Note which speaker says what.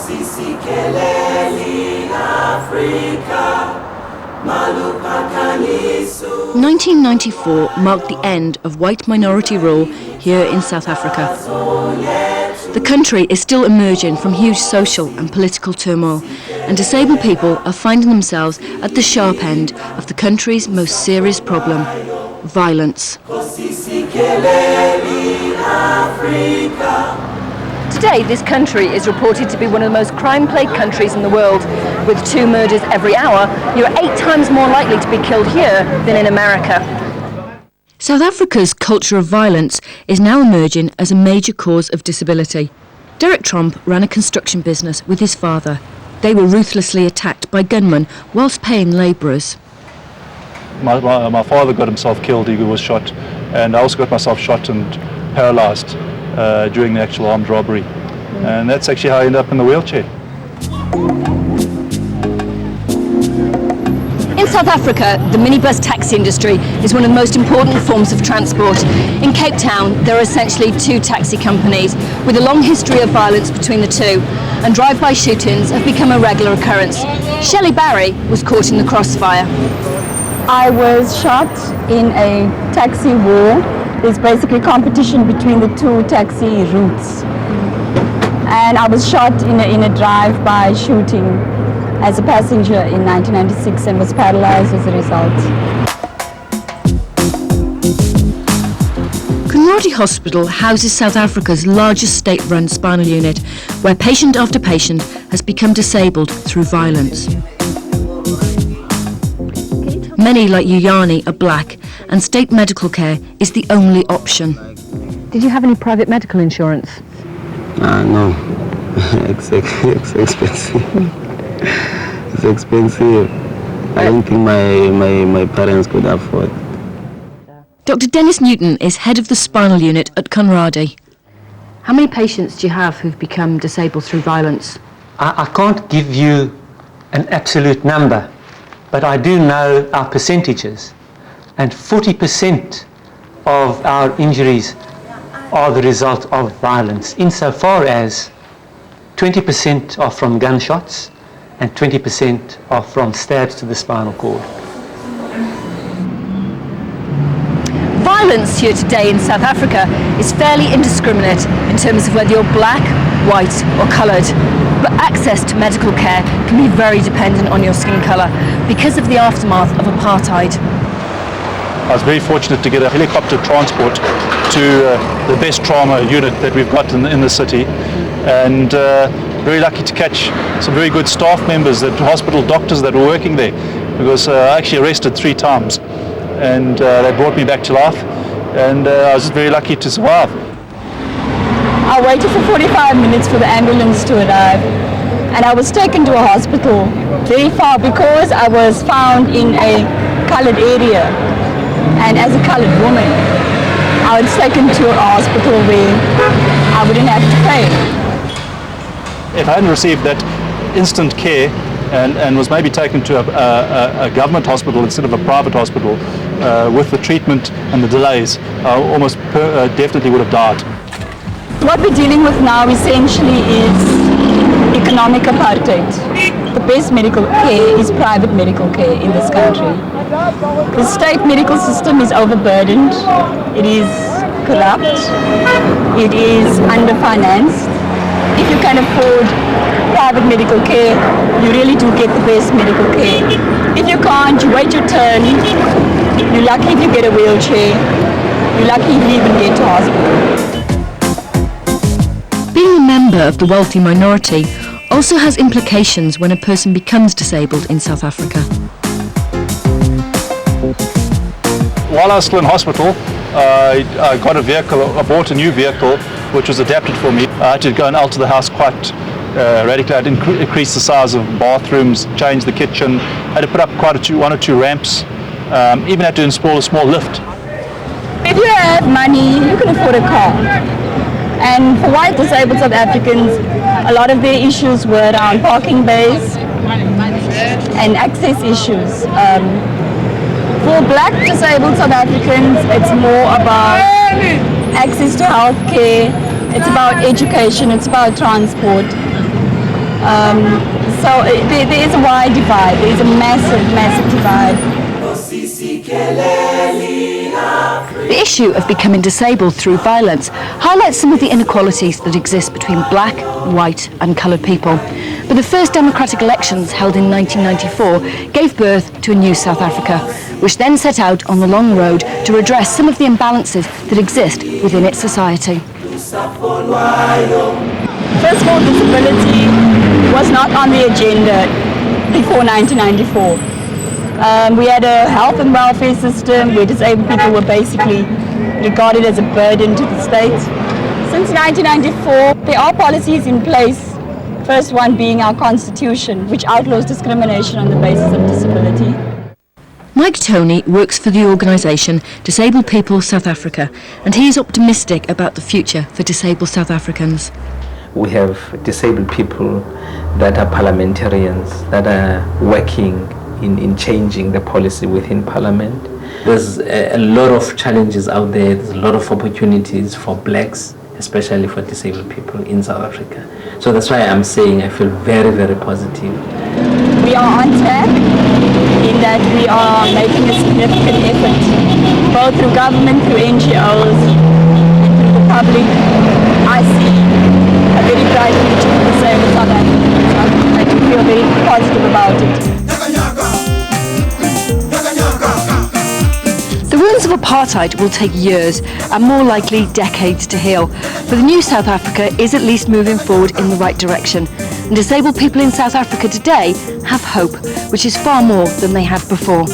Speaker 1: 1994 marked the end of white minority rule here in South Africa. The country is still emerging from huge social and political turmoil, and disabled people are finding themselves at the sharp end of the country's most serious problem: violence. Today, this country is reported to be one of the most crime-plagued countries in the world. With 2 murders every hour, you're 8 times more likely to be killed here than in America. South Africa's culture of violence is now emerging as a major cause of disability. Derek Tromp ran a construction business with his father. They were ruthlessly attacked by gunmen whilst paying labourers.
Speaker 2: My father got himself killed, he was shot, and I also got myself shot and paralysed during the actual armed robbery. And that's actually how I ended up in the wheelchair.
Speaker 1: In South Africa, the minibus taxi industry is one of the most important forms of transport. In Cape Town, there are essentially 2 taxi companies with a long history of violence between the two, and drive-by shootings have become a regular occurrence. Shelley Barry was caught in the crossfire.
Speaker 3: I was shot in a taxi war. There's basically competition between the 2 taxi routes. And I was shot in a drive-by shooting as a passenger in 1996 and was paralyzed as a result.
Speaker 1: Conradie Hospital houses South Africa's largest state-run spinal unit, where patient after patient has become disabled through violence. Many, like Uyani, are black, and state medical care is the only option. Did you have any private medical insurance?
Speaker 4: No. It's expensive. It's expensive. I don't think my parents could afford.
Speaker 1: Dr. Dennis Newton is head of the spinal unit at Conradie. How many patients do you have who've become disabled through violence?
Speaker 5: I can't give you an absolute number, but I do know our percentages. And 40% of our injuries are the result of violence, insofar as 20% are from gunshots and 20% are from stabs to the spinal cord.
Speaker 1: Violence here today in South Africa is fairly indiscriminate in terms of whether you're black, white or coloured. But access to medical care can be very dependent on your skin colour because of the aftermath of apartheid.
Speaker 2: I was very fortunate to get a helicopter transport to the best trauma unit that we've got in the city, and very lucky to catch some very good staff members, that hospital doctors that were working there, because I actually arrested 3 times, and they brought me back to life, and I was just very lucky to survive.
Speaker 3: I waited for 45 minutes for the ambulance to arrive, and I was taken to a hospital very far because I was found in a coloured area, and as a coloured woman I was taken to a hospital where I wouldn't have to pay.
Speaker 2: If I hadn't received that instant care and was maybe taken to a government hospital instead of a private hospital, with the treatment and the delays, I almost definitely would have died.
Speaker 3: What we're dealing with now essentially is economic apartheid. The best medical care is private medical care in this country. The state medical system is overburdened, it is corrupt, it is underfinanced. If you can afford private medical care, you really do get the best medical care. If you can't, you wait your turn. You're lucky if you get a wheelchair. You're lucky if you even get to hospital.
Speaker 1: Being a member of the wealthy minority also has implications when a person becomes disabled in South Africa.
Speaker 2: While I was still in hospital, I got a vehicle, I bought a new vehicle which was adapted for me. I had to go and alter the house quite radically. I had increased the size of bathrooms, changed the kitchen, had to put up quite 1 or 2 ramps, even had to install a small lift.
Speaker 3: If you have money, you can afford a car. And for white disabled South Africans, a lot of their issues were around parking bays and access issues. For black disabled South Africans, it's more about access to health care, it's about education, it's about transport. So there is a wide divide. There is a massive divide.
Speaker 1: The issue of becoming disabled through violence highlights some of the inequalities that exist between black, white and coloured people. But the first democratic elections held in 1994 gave birth to a new South Africa, which then set out on the long road to redress some of the imbalances that exist within its society.
Speaker 3: First of all, disability was not on the agenda before 1994. We had a health and welfare system where disabled people were basically regarded as a burden to the state. Since 1994, there are policies in place. First one being our constitution, which outlaws discrimination on the basis of disability.
Speaker 1: Mike Toney works for the organisation Disabled People South Africa, and he is optimistic about the future for disabled South Africans.
Speaker 6: We have disabled people that are parliamentarians, that are working in changing the policy within Parliament. There's a lot of challenges out there. There's a lot of opportunities for blacks, especially for disabled people in South Africa. So that's why I'm saying I feel very, very positive.
Speaker 3: We are on track in that we are making a significant effort, both through government, through NGOs, and through the public. I see a very bright future for disabled South Africans. I do feel very positive about it.
Speaker 1: The wounds of apartheid will take years and more likely decades to heal, but the new South Africa is at least moving forward in the right direction. And disabled people in South Africa today have hope, which is far more than they had before.